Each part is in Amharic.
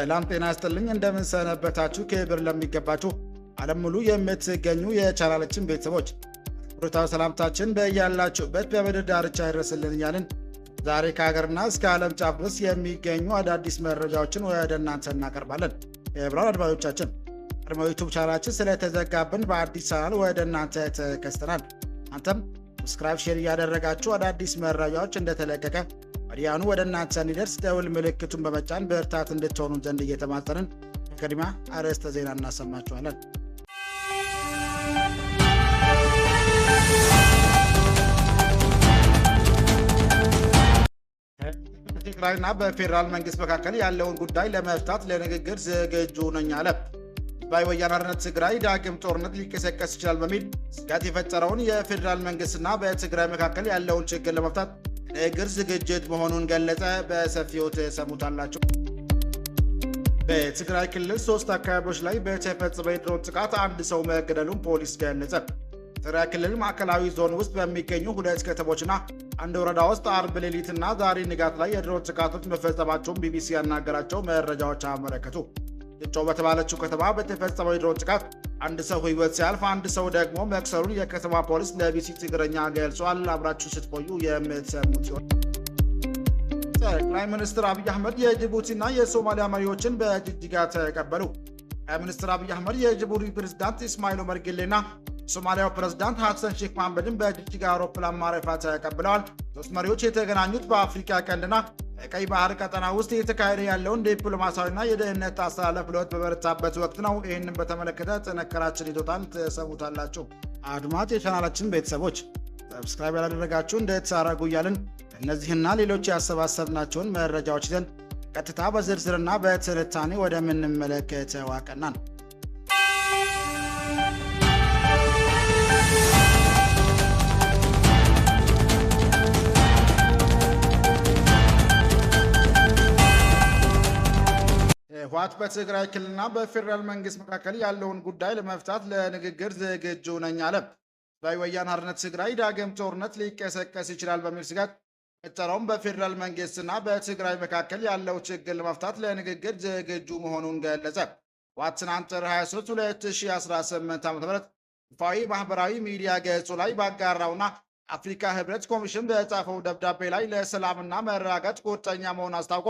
ሰላም ጤና ይስጥልኝ እንደምን ሰነበታችሁ ክብር ለሚገባችሁ ዓለም ሙሉ የምትገኙ የቻናላችን ቤተሰቦች ብሩታው ሰላምታችን በእያላችሁበት በምድር ዳርቻ ይድረስልን እያልን ዛሬ ከሀገርና እስከ ዓለም ጫፍ ድረስ የሚገኙ አዳዲስ መረጃዎችን ወደ እናንተ እናቀርባለን። የብራን አድማጮቻችን ቀድሞ ዩቲዩብ ቻናላችን ስለተዘጋብን በአዲስ ቻናል ወደ እናንተ ተከስተናል። አንተም ሰብስክራይብ ሼር እያደረጋችሁ አዳዲስ መረጃዎች እንደተለቀቀ ወዲያውኑ ወደ እናንተ እንዲደርስ ደውል ምልክቱን በመጫን በርታት እንድትሆኑ ዘንድ እየተማጸንን ቅድሚያ አርዕስተ ዜና እናሰማችኋለን። በትግራይና በፌዴራል መንግስት መካከል ያለውን ጉዳይ ለመፍታት ለንግግር ዝግጁ ነኝ አለ። ህዝባዊ ወያነ ሓርነት ትግራይ ዳግም ጦርነት ሊቀሰቀስ ይችላል በሚል ስጋት የፈጠረውን የፌዴራል መንግስትና በትግራይ መካከል ያለውን ችግር ለመፍታት ንግግር ዝግጅት መሆኑን ገለጸ። በሰፊው ተሰሙታላችሁ። በትግራይ ክልል 3 አካባቢዎች ላይ በተፈጸመ የድሮን ጥቃት አንድ ሰው መገደሉን ፖሊስ ገለጸ። ትግራይ ክልል ማዕከላዊ ዞን ውስጥ በሚገኙ 2 ከተሞችና አንድ ወረዳ ውስጥ አርብ ሌሊትና ዛሬ ንጋት ላይ የድሮን ጥቃቶች መፈጸማቸውን ቢቢሲ ያናገራቸው መረጃዎች አመለከቱ። ጭጮ በተባለችው ከተማ በተፈጸመው የድሮን ጥቃት አንድ ሰው ህይወት ሲያልፍ አንድ ሰው ደግሞ መቁሰሉን የከተማ ፖሊስ ለቢቢሲ ትግርኛ ገልጿል። አብራችሁ ስትቆዩ የምትሰሙት ሲሆን ጠቅላይ ሚኒስትር አብይ አህመድ የጅቡቲና የሶማሊያ መሪዎችን በጅጅጋ ተቀበሉ። ጠቅላይ ሚኒስትር አብይ አህመድ የጅቡቲ ፕሬዝዳንት ኢስማኤል ኦመር ጌሌና የሶማሊያው ፕሬዝዳንት ሐሰን ሼክ መሐመድን በጅጅጋ አውሮፕላን ማረፊያ ተቀብለዋል። ሶስት መሪዎች የተገናኙት በአፍሪካ ቀንድና በቀይ ባህር ቀጠና ውስጥ እየተካሄደ ያለውን ዲፕሎማሲያዊና የደህንነት አስተላለፍ ለውጥ በበረታበት ወቅት ነው። ይህንን በተመለከተ ጥንቅራችን ይዞታል፣ ተሰሙታላችሁ። አድማጭ የቻናላችን ቤተሰቦች ሰብስክራይብ ያላደረጋችሁ እንድታደርጉ እያልን እነዚህና ሌሎች ያሰባሰብናቸውን መረጃዎች ይዘን ቀጥታ በዝርዝርና በትንታኔ ወደምንመለከተው አቀናን። ህወሓት በትግራይ ክልልና በፌዴራል መንግስት መካከል ያለውን ጉዳይ ለመፍታት ለንግግር ዝግጁ ነኝ አለ። ህዝባዊ ወያነ ሓርነት ትግራይ ዳግም ጦርነት ሊቀሰቀስ ይችላል በሚል ስጋት የፈጠረውን በፌዴራል መንግስትና በትግራይ መካከል ያለው ችግር ለመፍታት ለንግግር ዝግጁ መሆኑን ገለጸ። ህወሓት ትናንት ጥር 23 2018 ዓ.ም ይፋዊ ማህበራዊ ሚዲያ ገጹ ላይ ባጋራውና አፍሪካ ህብረት ኮሚሽን በጻፈው ደብዳቤ ላይ ለሰላምና መረጋጋት ቁርጠኛ መሆኑን አስታውቆ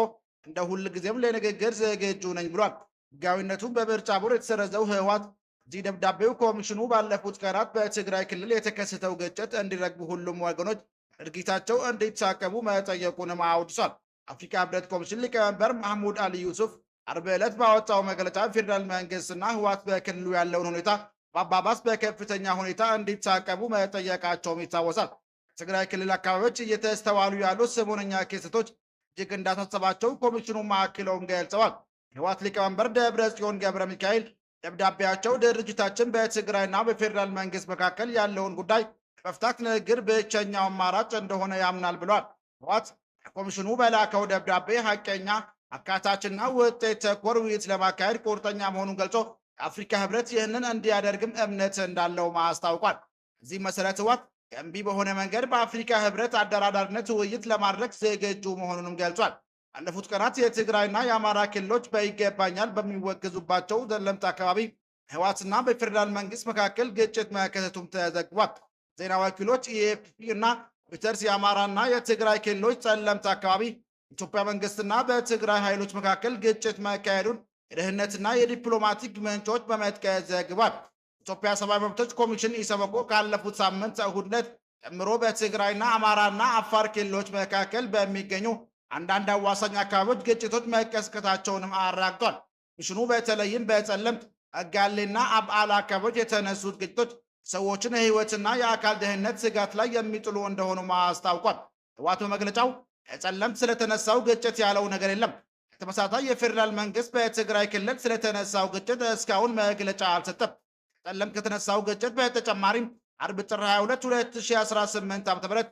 እንደ ሁል ጊዜም ለንግግር ዝግጁ ነኝ ብሏል። ህጋዊነቱ በምርጫ ቦርድ የተሰረዘው ህወሓት እዚህ ደብዳቤው ኮሚሽኑ ባለፉት ቀናት በትግራይ ክልል የተከሰተው ግጭት እንዲረግቡ ሁሉም ወገኖች ድርጊታቸው እንዲታቀቡ መጠየቁንም አውድሷል። አፍሪካ ህብረት ኮሚሽን ሊቀመንበር ማህሙድ አሊ ዩሱፍ አርብ ዕለት ባወጣው መግለጫ ፌዴራል መንግስትና ህወሓት በክልሉ ያለውን ሁኔታ ማባባስ በከፍተኛ ሁኔታ እንዲታቀቡ መጠየቃቸውም ይታወሳል። ትግራይ ክልል አካባቢዎች እየተስተዋሉ ያሉት ሰሞነኛ ክስተቶች እጅግ እንዳሳሰባቸው ኮሚሽኑ አክለውም ገልጸዋል። የህወሓት ሊቀመንበር ደብረጽዮን ገብረ ሚካኤል ደብዳቤያቸው ድርጅታችን በትግራይና በፌዴራል መንግስት መካከል ያለውን ጉዳይ መፍታት ንግግር ብቸኛው አማራጭ እንደሆነ ያምናል ብሏል። ህወሓት ኮሚሽኑ በላከው ደብዳቤ ሐቀኛ አካታችና ውጤት ተኮር ውይይት ለማካሄድ ቁርጠኛ መሆኑን ገልጾ የአፍሪካ ህብረት ይህንን እንዲያደርግም እምነት እንዳለው አስታውቋል። እዚህ መሰረት ህወሓት ገንቢ በሆነ መንገድ በአፍሪካ ህብረት አደራዳሪነት ውይይት ለማድረግ ዝግጁ መሆኑንም ገልጿል። ባለፉት ቀናት የትግራይና የአማራ ክልሎች በይገባኛል በሚወገዙባቸው ዘለምት አካባቢ ህወሓትና በፌዴራል መንግስት መካከል ግጭት መከሰቱም ተዘግቧል። ዜና ወኪሎች ኢኤፍፒ እና ሮይተርስ የአማራና የትግራይ ክልሎች ጸለምት አካባቢ ኢትዮጵያ መንግስትና በትግራይ ኃይሎች መካከል ግጭት መካሄዱን የደህንነትና የዲፕሎማቲክ ምንጮች በመጥቀስ ዘግቧል። ኢትዮጵያ ሰብአዊ መብቶች ኮሚሽን ኢሰመኮ ካለፉት ሳምንት እሁድ ዕለት ጨምሮ በትግራይና አማራና አፋር ክልሎች መካከል በሚገኙ አንዳንድ አዋሳኝ አካባቢዎች ግጭቶች መቀስቀሳቸውንም አረጋግጧል። ኮሚሽኑ በተለይም በጸለምት አጋሌና አብዓላ አካባቢዎች የተነሱት ግጭቶች ሰዎችን የህይወትና የአካል ደህንነት ስጋት ላይ የሚጥሉ እንደሆኑ አስታውቋል። ህወሓት በመግለጫው ከጸለምት ስለተነሳው ግጭት ያለው ነገር የለም። ተመሳሳይ የፌዴራል መንግስት በትግራይ ክልል ስለተነሳው ግጭት እስካሁን መግለጫ አልሰጠም። ጸለምት ከተነሳው ግጭት በተጨማሪም አርብ ጥር 22 2018 ዓ.ም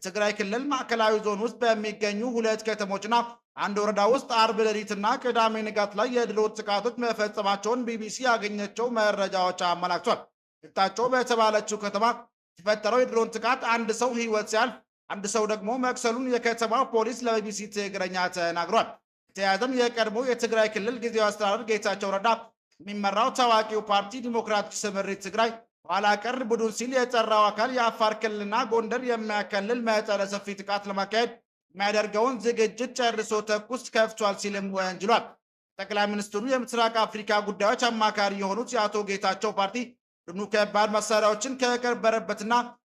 ትግራይ ክልል ማዕከላዊ ዞን ውስጥ በሚገኙ 2 ከተሞችና አንድ ወረዳ ውስጥ አርብ ሌሊትና ቅዳሜ ንጋት ላይ የድሮን ጥቃቶች መፈጸማቸውን ቢቢሲ ያገኘቸው መረጃዎች አመላክቷል። ግታቸው በተባለችው ከተማ የተፈጠረው የድሮን ጥቃት አንድ ሰው ህይወት ሲያልፍ አንድ ሰው ደግሞ መቁሰሉን የከተማው ፖሊስ ለቢቢሲ ትግረኛ ተናግሯል። በተያያዘም የቀድሞ የትግራይ ክልል ጊዜያዊ አስተዳደር ጌታቸው ረዳ የሚመራው ታዋቂው ፓርቲ ዲሞክራቲክ ስምሪት ትግራይ ኋላ ቀር ቡድን ሲል የጠራው አካል የአፋር ክልልና ጎንደር የሚያከልል መጠነ ሰፊ ጥቃት ለማካሄድ የሚያደርገውን ዝግጅት ጨርሶ ተኩስ ከፍቷል ሲልም ወንጅሏል። ጠቅላይ ሚኒስትሩ የምስራቅ አፍሪካ ጉዳዮች አማካሪ የሆኑት የአቶ ጌታቸው ፓርቲ ቡድኑ ከባድ መሳሪያዎችን ከቀበረበትና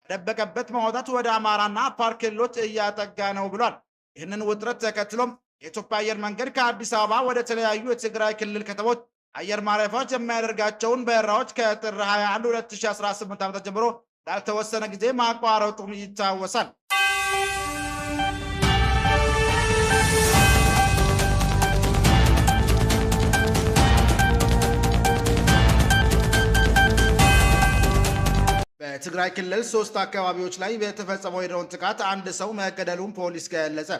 ደበቀበት ማውጣት ወደ አማራና አፋር ክልሎች እያጠጋ ነው ብሏል። ይህንን ውጥረት ተከትሎም የኢትዮጵያ አየር መንገድ ከአዲስ አበባ ወደ ተለያዩ የትግራይ ክልል ከተሞች አየር ማረፊያዎች የሚያደርጋቸውን በረራዎች ከጥር 21 2018 ዓ.ም ጀምሮ ላልተወሰነ ጊዜ ማቋረጡም ይታወሳል። በትግራይ ክልል 3 አካባቢዎች ላይ በተፈጸመው የድሮን ጥቃት አንድ ሰው መገደሉን ፖሊስ ገለጸ።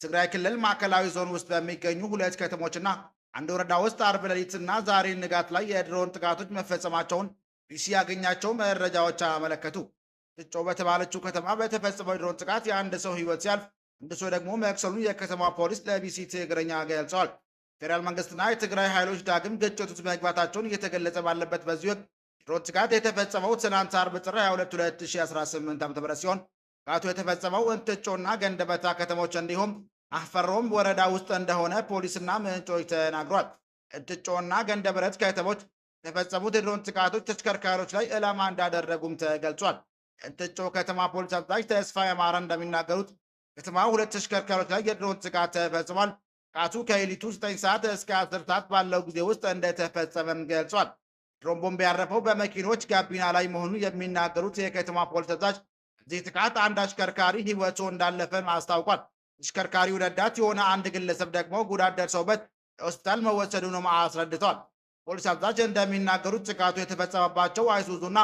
ትግራይ ክልል ማዕከላዊ ዞን ውስጥ በሚገኙ 2 ከተሞችና አንድ ወረዳ ውስጥ አርብ ሌሊትና ዛሬ ንጋት ላይ የድሮን ጥቃቶች መፈጸማቸውን ቢሲ ያገኛቸው መረጃዎች አመለከቱ። ትጮ በተባለችው ከተማ በተፈጸመው የድሮን ጥቃት የአንድ ሰው ሕይወት ሲያልፍ አንድ ሰው ደግሞ መቁሰሉን የከተማ ፖሊስ ለቢሲ ትግረኛ ገልጸዋል። ፌዴራል መንግስትና የትግራይ ኃይሎች ዳግም ግጭት ውስጥ መግባታቸውን እየተገለጸ ባለበት በዚህ ወቅት የድሮን ጥቃት የተፈጸመው ትናንት አርብ ጥር 22 2018 ዓ.ም ሲሆን ጥቃቱ የተፈጸመው እንትጮና ገንደበታ ከተሞች እንዲሁም አፈሮም ወረዳ ውስጥ እንደሆነ ፖሊስና ምንጮች ተናግሯል። እንትጮና ገንደበረት ከተሞች የተፈጸሙት የድሮን ጥቃቶች ተሽከርካሪዎች ላይ ዕላማ እንዳደረጉም ተገልጿል። እንትጮ ከተማ ፖሊስ አዛዥ ተስፋ የማረ እንደሚናገሩት ከተማ 2 ተሽከርካሪዎች ላይ የድሮን ጥቃት ተፈጽሟል። ጥቃቱ ከሌሊቱ 9 ሰዓት እስከ 10 ሰዓት ባለው ጊዜ ውስጥ እንደተፈጸመም ገልጿል። ድሮን ቦምብ ያረፈው በመኪኖች ጋቢና ላይ መሆኑን የሚናገሩት የከተማ ፖሊስ አዛዥ እዚህ ጥቃት አንድ አሽከርካሪ ሕይወቱ እንዳለፈም አስታውቋል። ተሽከርካሪው ረዳት የሆነ አንድ ግለሰብ ደግሞ ጉዳት ደርሰውበት ሆስፒታል መወሰዱንም አስረድተዋል። ፖሊስ አዛዥ እንደሚናገሩት ጥቃቱ የተፈጸመባቸው አይሱዙና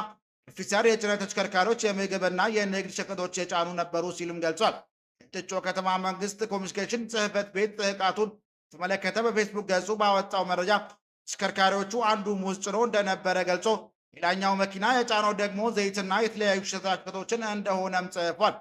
ኦፊሰር የጭነት ተሽከርካሪዎች የምግብና የንግድ ሸቀጦች የጫኑ ነበሩ ሲልም ገልጿል። እንትጮ ከተማ መንግስት ኮሚኒኬሽን ጽሕፈት ቤት ጥቃቱን ተመለከተ በፌስቡክ ገጹ ባወጣው መረጃ ተሽከርካሪዎቹ አንዱ ሙዝ ጭኖ እንደነበረ ገልጾ ሌላኛው መኪና የጫነው ደግሞ ዘይትና የተለያዩ ሸቀጦችን እንደሆነም ጽፏል።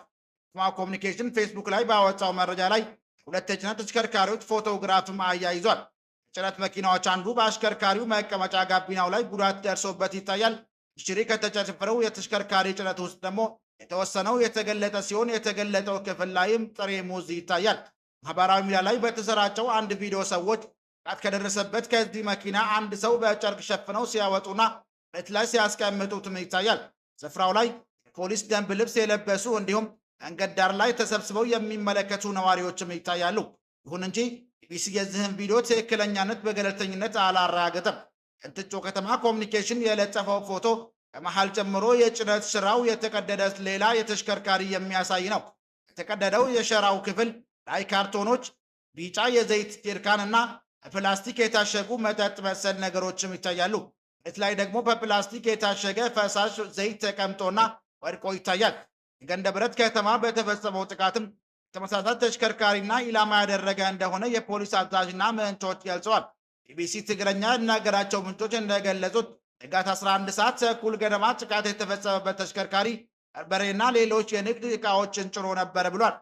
ከተማ ኮሚኒኬሽን ፌስቡክ ላይ ባወጣው መረጃ ላይ 2 የጭነት ተሽከርካሪዎች ፎቶግራፍም አያይዟል። የጭነት መኪናዎች አንዱ በአሽከርካሪው መቀመጫ ጋቢናው ላይ ጉዳት ደርሶበት ይታያል። ሽሪ ከተጨፈረው የተሽከርካሪ ጭነት ውስጥ ደግሞ የተወሰነው የተገለጠ ሲሆን የተገለጠው ክፍል ላይም ጥሬ ሙዝ ይታያል። ማህበራዊ ሚዲያ ላይ በተሰራጨው አንድ ቪዲዮ ሰዎች ጥቃት ከደረሰበት ከዚህ መኪና አንድ ሰው በጨርቅ ሸፍነው ሲያወጡና መሬት ላይ ሲያስቀምጡትም ይታያል። ስፍራው ላይ የፖሊስ ደንብ ልብስ የለበሱ እንዲሁም መንገድ ዳር ላይ ተሰብስበው የሚመለከቱ ነዋሪዎችም ይታያሉ። ይሁን እንጂ ቢቢሲ የዚህን ቪዲዮ ትክክለኛነት በገለልተኝነት አላረጋገጠም። እንትጮ ከተማ ኮሚኒኬሽን የለጠፈው ፎቶ ከመሃል ጨምሮ የጭነት ሽራው የተቀደደ ሌላ የተሽከርካሪ የሚያሳይ ነው። የተቀደደው የሸራው ክፍል ላይ ካርቶኖች፣ ቢጫ የዘይት ጀሪካን እና ፕላስቲክ የታሸጉ መጠጥ መሰል ነገሮችም ይታያሉ። ቤት ላይ ደግሞ በፕላስቲክ የታሸገ ፈሳሽ ዘይት ተቀምጦና ወድቆ ይታያል። የገንደበረት ከተማ በተፈጸመው ጥቃትም ተመሳሳይ ተሽከርካሪና ኢላማ ያደረገ እንደሆነ የፖሊስ አዛዥና ምንጮች ገልጸዋል። ቢቢሲ ትግረኛ ያናገራቸው ምንጮች እንደገለጹት ንጋት 11 ሰዓት ተኩል ገደማ ጥቃት የተፈጸመበት ተሽከርካሪ በርበሬና ሌሎች የንግድ ዕቃዎችን ጭኖ ነበር ብሏል።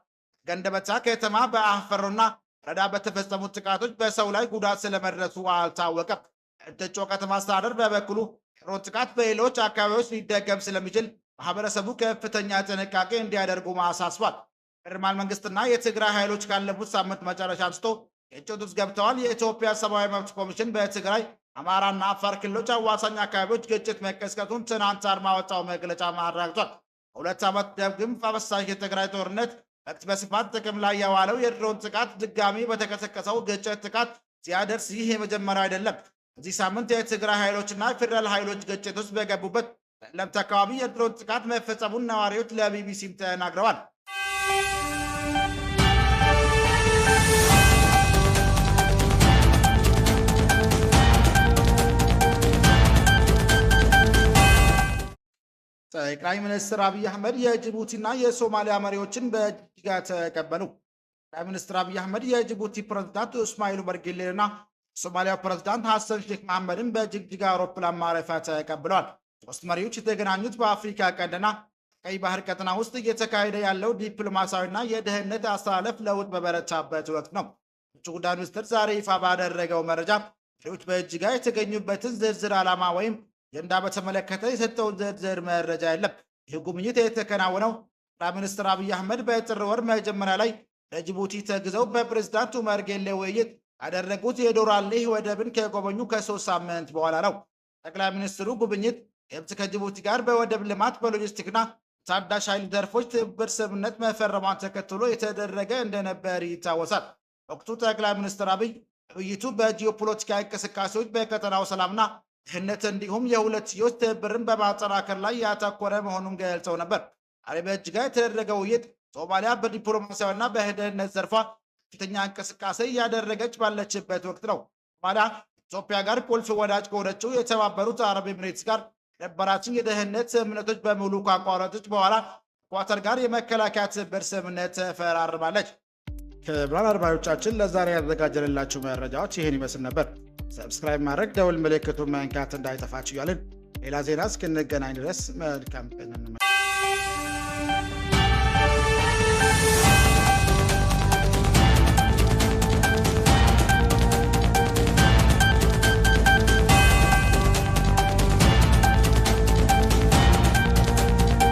ገንደበታ ከተማ በአፈሮና ወረዳ በተፈጸሙት ጥቃቶች በሰው ላይ ጉዳት ስለመድረሱ አልታወቀም። እንትጮ ከተማ አስተዳደር በበኩሉ የድሮን ጥቃት በሌሎች አካባቢዎች ሊደገም ስለሚችል ማህበረሰቡ ከፍተኛ ጥንቃቄ እንዲያደርጉ አሳስቧል። ፌዴራል መንግስትና የትግራይ ኃይሎች ካለፉት ሳምንት መጨረሻ አንስቶ ግጭት ውስጥ ገብተዋል። የኢትዮጵያ ሰብአዊ መብት ኮሚሽን በትግራይ አማራና አፋር ክልሎች አዋሳኝ አካባቢዎች ግጭት መቀስቀሱን ትናንት አርብ ባወጣው መግለጫ አረጋግጧል። 2 ዓመት ደግም አበሳሽ የትግራይ ጦርነት ወቅት በስፋት ጥቅም ላይ የዋለው የድሮን ጥቃት ድጋሚ በተቀሰቀሰው ግጭት ጥቃት ሲያደርስ ይህ የመጀመሪያ አይደለም። እዚህ ሳምንት የትግራይ ኃይሎችና የፌዴራል ኃይሎች ግጭት ውስጥ በገቡበት ጠለምት አካባቢ የድሮን ጥቃት መፈጸሙን ነዋሪዎች ለቢቢሲም ተናግረዋል። ጠቅላይ ሚኒስትር አብይ አህመድ የጅቡቲና የሶማሊያ መሪዎችን በጅግጅጋ ተቀበሉ። ጠቅላይ ሚኒስትር አብይ አህመድ የጅቡቲ ፕሬዝዳንት እስማኤል ኦመር ጌሌንና የሶማሊያው ፕሬዝዳንት ሐሰን ሼክ መሐመድን በጅግጅጋ አውሮፕላን ማረፊያ ተቀብለዋል። 3 መሪዎች የተገናኙት በአፍሪካ ቀንድና ቀይ ባህር ቀጠና ውስጥ እየተካሄደ ያለው ዲፕሎማሲያዊና የደህንነት አስተላለፍ ለውጥ በበረታበት ወቅት ነው። ውጭ ጉዳይ ሚኒስትር ዛሬ ይፋ ባደረገው መረጃ መሪዎች በጅጋ የተገኙበትን ዝርዝር ዓላማ ወይም አጀንዳ በተመለከተ የሰጠውን ዝርዝር መረጃ የለም። ይህ ጉብኝት የተከናወነው ጠቅላይ ሚኒስትር አብይ አህመድ በጥር ወር መጀመሪያ ላይ ለጅቡቲ ተጉዘው በፕሬዝዳንት ኡመር ጌሌ ውይይት ያደረጉት የዶራሌ ወደብን ከጎበኙ ከ3 ሳምንት በኋላ ነው። ጠቅላይ ሚኒስትሩ ጉብኝት ግብጽ ከጅቡቲ ጋር በወደብ ልማት፣ በሎጂስቲክና ታዳሽ ኃይል ዘርፎች ትብብር ስምምነት መፈረሟን ተከትሎ የተደረገ እንደነበር ይታወሳል። ወቅቱ ጠቅላይ ሚኒስትር አብይ ውይይቱ በጂኦፖለቲካዊ እንቅስቃሴዎች፣ በቀጠናው ሰላምና ደህንነት እንዲሁም የሁለትዮሽ ትብብርን በማጠናከር ላይ ያተኮረ መሆኑን ገልጸው ነበር። ዛሬ በጅጋ የተደረገው ውይይት ሶማሊያ በዲፕሎማሲያዊና በደህንነት ዘርፏ ከፍተኛ እንቅስቃሴ እያደረገች ባለችበት ወቅት ነው። ሶማሊያ ኢትዮጵያ ጋር ቁልፍ ወዳጅ ከሆነችው የተባበሩት አረብ ኤሚሬትስ ጋር የነበራትን የደህንነት ስምምነቶች በሙሉ ካቋረጠች በኋላ ኳተር ጋር የመከላከያ ትብብር ስምምነት ተፈራርማለች። ክቡራን አድማጮቻችን ለዛሬ ያዘጋጀንላችሁ መረጃዎች ይህን ይመስል ነበር። ሰብስክራይብ ማድረግ፣ ደውል ምልክቱን መንካት እንዳይጠፋችሁ እያልን ሌላ ዜና እስክንገናኝ ድረስ መልካም ቀን